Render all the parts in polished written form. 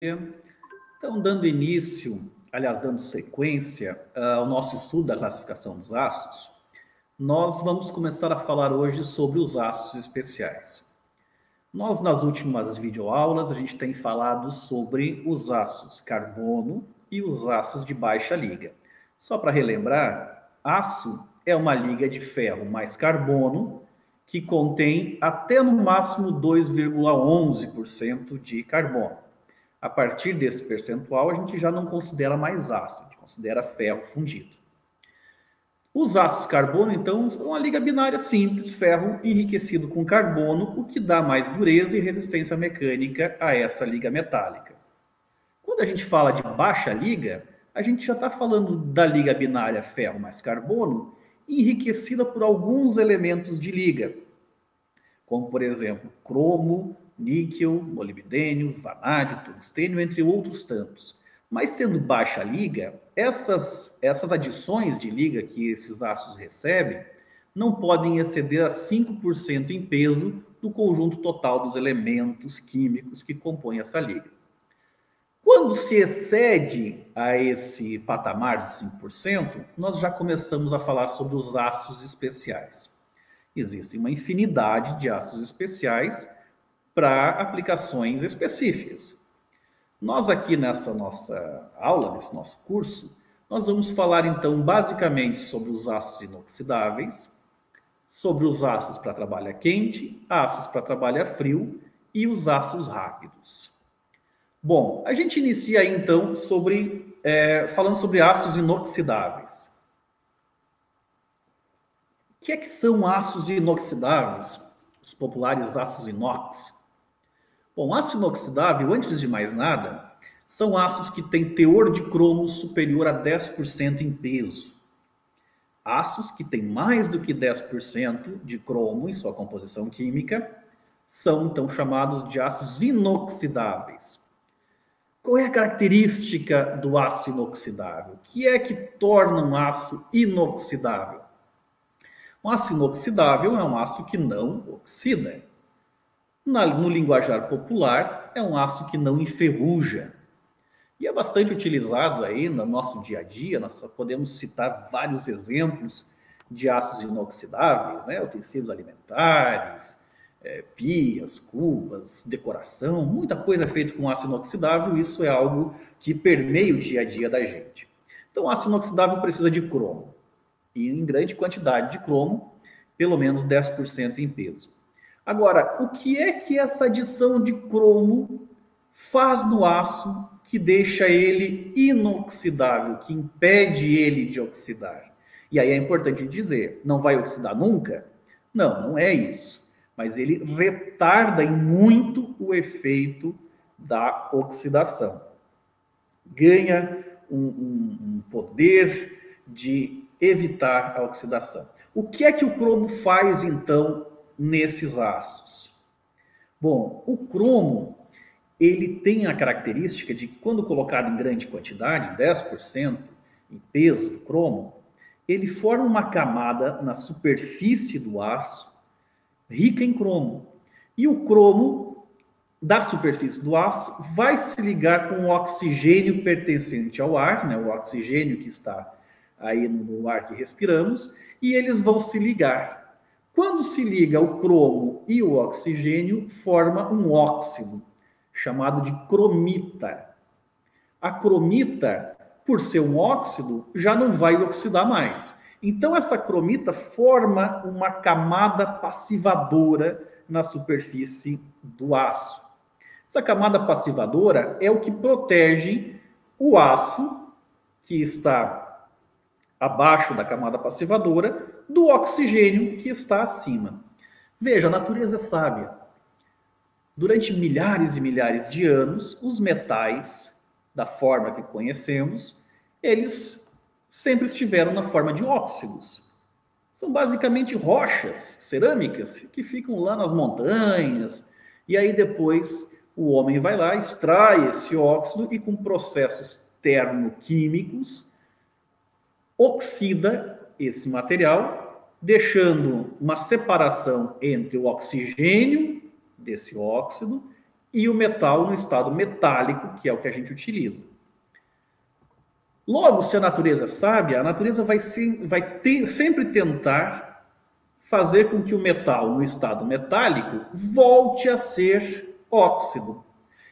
Então, dando início, aliás, dando sequência ao nosso estudo da classificação dos ácidos, nós vamos começar a falar hoje sobre os ácidos especiais. Nós, nas últimas videoaulas, a gente tem falado sobre os ácidos carbono e os ácidos de baixa liga. Só para relembrar, aço é uma liga de ferro mais carbono que contém até no máximo 2,11% de carbono. A partir desse percentual, a gente já não considera mais ácido, a gente considera ferro fundido. Os ácidos carbono, então, são uma liga binária simples, ferro enriquecido com carbono, o que dá mais dureza e resistência mecânica a essa liga metálica. Quando a gente fala de baixa liga, a gente já está falando da liga binária ferro mais carbono, enriquecida por alguns elementos de liga, como, por exemplo, cromo, níquel, molibdênio, vanádio, tungstênio, entre outros tantos. Mas sendo baixa liga, essas adições de liga que esses ácidos recebem não podem exceder a 5% em peso do conjunto total dos elementos químicos que compõem essa liga. Quando se excede a esse patamar de 5%, nós já começamos a falar sobre os ácidos especiais. Existem uma infinidade de ácidos especiais para aplicações específicas. Nós aqui nessa nossa aula, nesse nosso curso, nós vamos falar então basicamente sobre os ácidos inoxidáveis, sobre os ácidos para trabalho quente, ácidos para trabalho frio e os ácidos rápidos. Bom, a gente inicia aí então falando sobre ácidos inoxidáveis. O que são ácidos inoxidáveis? Os populares ácidos inox. Bom, ácido inoxidável, antes de mais nada, são ácidos que têm teor de cromo superior a 10% em peso. Ácidos que têm mais do que 10% de cromo em sua composição química são então chamados de ácidos inoxidáveis. Qual é a característica do ácido inoxidável? O que é que torna um ácido inoxidável? Um ácido inoxidável é um ácido que não oxida. No linguajar popular, é um ácido que não enferruja. E é bastante utilizado aí no nosso dia a dia. Nós podemos citar vários exemplos de ácidos inoxidáveis, né? Utensílios alimentares, pias, cubas, decoração, muita coisa é feita com ácido inoxidável. Isso é algo que permeia o dia a dia da gente. Então, o ácido inoxidável precisa de cromo. E em grande quantidade de cromo, pelo menos 10% em peso. Agora, o que é que essa adição de cromo faz no aço que deixa ele inoxidável, que impede ele de oxidar? E aí é importante dizer, não vai oxidar nunca? Não, não é isso. Mas ele retarda em muito o efeito da oxidação. Ganha um poder de evitar a oxidação. O que é que o cromo faz, então, nesses ácidos? Bom, o cromo, ele tem a característica de, quando colocado em grande quantidade, 10% em peso do cromo, ele forma uma camada na superfície do aço rica em cromo. E o cromo da superfície do aço vai se ligar com o oxigênio pertencente ao ar, né, o oxigênio que está aí no ar que respiramos, e eles vão se ligar. Quando se liga o cromo e o oxigênio, forma um óxido, chamado de cromita. A cromita, por ser um óxido, já não vai oxidar mais. Então, essa cromita forma uma camada passivadora na superfície do aço. Essa camada passivadora é o que protege o aço, que está abaixo da camada passivadora, do oxigênio que está acima. Veja, a natureza é sábia. Durante milhares e milhares de anos, os metais, da forma que conhecemos, eles sempre estiveram na forma de óxidos. São basicamente rochas cerâmicas que ficam lá nas montanhas, e aí depois o homem vai lá, extrai esse óxido e, com processos termoquímicos, oxida esse material, deixando uma separação entre o oxigênio desse óxido e o metal no estado metálico, que é o que a gente utiliza. Logo, se a natureza é sábia, a natureza vai sempre tentar fazer com que o metal no estado metálico volte a ser óxido.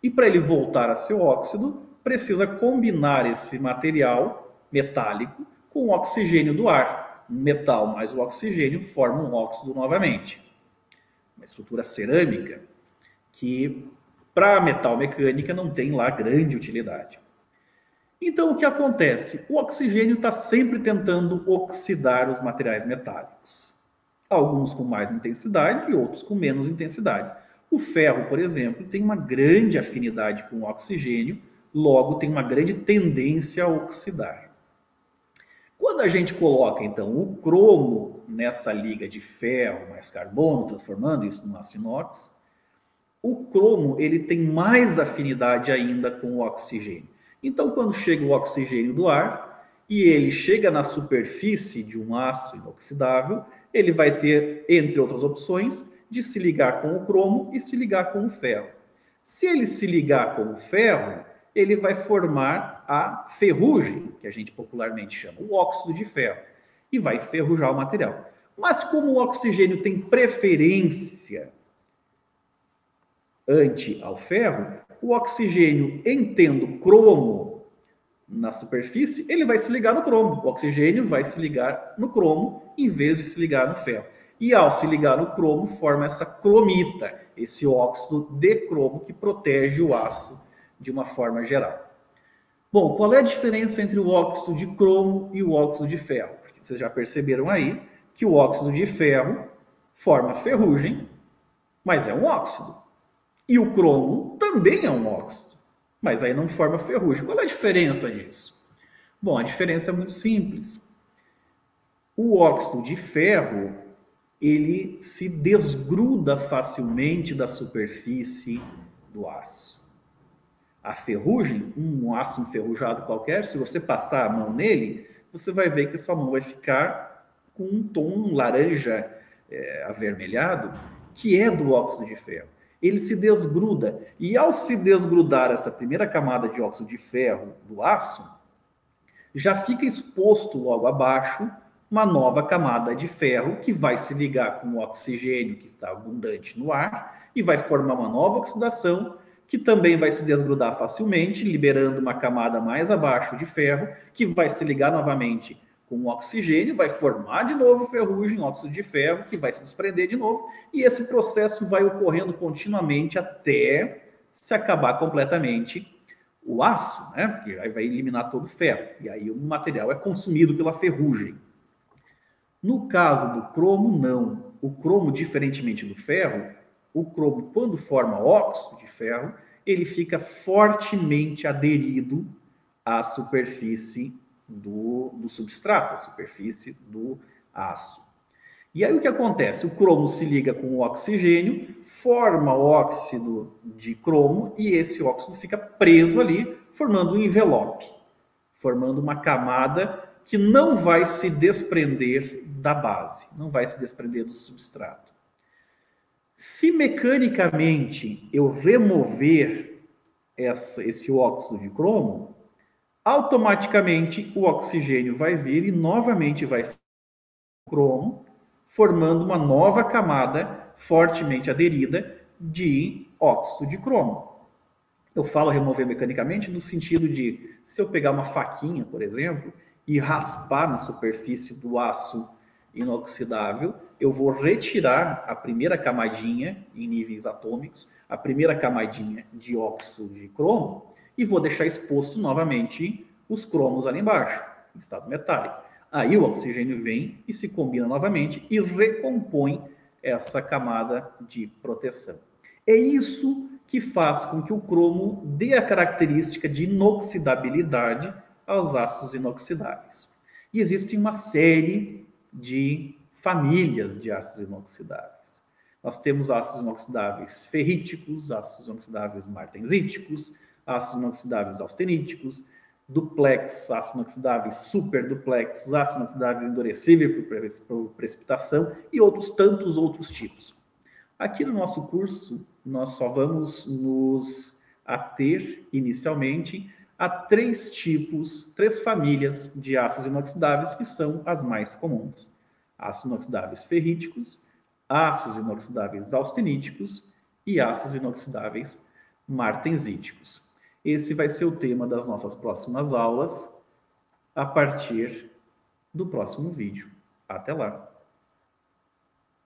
E para ele voltar a ser óxido, precisa combinar esse material metálico com o oxigênio do ar. O metal mais o oxigênio formam um óxido novamente. Uma estrutura cerâmica que, para a metal mecânica, não tem lá grande utilidade. Então, o que acontece? O oxigênio está sempre tentando oxidar os materiais metálicos. Alguns com mais intensidade e outros com menos intensidade. O ferro, por exemplo, tem uma grande afinidade com o oxigênio, logo tem uma grande tendência a oxidar. Quando a gente coloca, então, o cromo nessa liga de ferro mais carbono, transformando isso num aço inox, o cromo ele tem mais afinidade ainda com o oxigênio. Então, quando chega o oxigênio do ar e ele chega na superfície de um aço inoxidável, ele vai ter, entre outras opções, de se ligar com o cromo e se ligar com o ferro. Se ele se ligar com o ferro, ele vai formar a ferrugem, que a gente popularmente chama, o óxido de ferro, e vai ferrujar o material. Mas como o oxigênio tem preferência ante ao ferro, o oxigênio, em tendo cromo na superfície, ele vai se ligar no cromo. O oxigênio vai se ligar no cromo em vez de se ligar no ferro. E ao se ligar no cromo, forma essa cromita, esse óxido de cromo que protege o aço de uma forma geral. Bom, qual é a diferença entre o óxido de cromo e o óxido de ferro? Porque vocês já perceberam aí que o óxido de ferro forma ferrugem, mas é um óxido. E o cromo também é um óxido, mas aí não forma ferrugem. Qual é a diferença disso? Bom, a diferença é muito simples. O óxido de ferro, ele se desgruda facilmente da superfície do aço. A ferrugem, um aço enferrujado qualquer, se você passar a mão nele, você vai ver que sua mão vai ficar com um tom laranja avermelhado, que é do óxido de ferro. Ele se desgruda. E ao se desgrudar essa primeira camada de óxido de ferro do aço, já fica exposto logo abaixo uma nova camada de ferro que vai se ligar com o oxigênio que está abundante no ar e vai formar uma nova oxidação que também vai se desgrudar facilmente, liberando uma camada mais abaixo de ferro que vai se ligar novamente com o oxigênio, vai formar de novo ferrugem, óxido de ferro, que vai se desprender de novo, e esse processo vai ocorrendo continuamente até se acabar completamente o aço, né? Porque aí vai eliminar todo o ferro, e aí o material é consumido pela ferrugem. No caso do cromo, não. O cromo, diferentemente do ferro, o cromo, quando forma óxido de ferro, ele fica fortemente aderido à superfície do substrato, à superfície do aço. E aí o que acontece? O cromo se liga com o oxigênio, forma óxido de cromo e esse óxido fica preso ali, formando um envelope, formando uma camada que não vai se desprender da base, não vai se desprender do substrato. Se mecanicamente eu remover esse óxido de cromo, automaticamente o oxigênio vai vir e novamente vai ser cromo, formando uma nova camada fortemente aderida de óxido de cromo. Eu falo remover mecanicamente no sentido de, se eu pegar uma faquinha, por exemplo, e raspar na superfície do aço inoxidável, eu vou retirar a primeira camadinha em níveis atômicos, a primeira camadinha de óxido de cromo, e vou deixar exposto novamente os cromos ali embaixo, em estado metálico. Aí o oxigênio vem e se combina novamente e recompõe essa camada de proteção. É isso que faz com que o cromo dê a característica de inoxidabilidade aos aços inoxidáveis. E existe uma série de famílias de ácidos inoxidáveis. Nós temos ácidos inoxidáveis ferríticos, ácidos inoxidáveis martensíticos, ácidos inoxidáveis austeníticos, duplex, ácidos inoxidáveis superduplex, ácidos inoxidáveis endurecíveis por precipitação e outros tantos outros tipos. Aqui no nosso curso, nós só vamos nos ater inicialmente a três tipos, três famílias de ácidos inoxidáveis que são as mais comuns: ácidos inoxidáveis ferríticos, ácidos inoxidáveis austeníticos e ácidos inoxidáveis martensíticos. Esse vai ser o tema das nossas próximas aulas a partir do próximo vídeo. Até lá!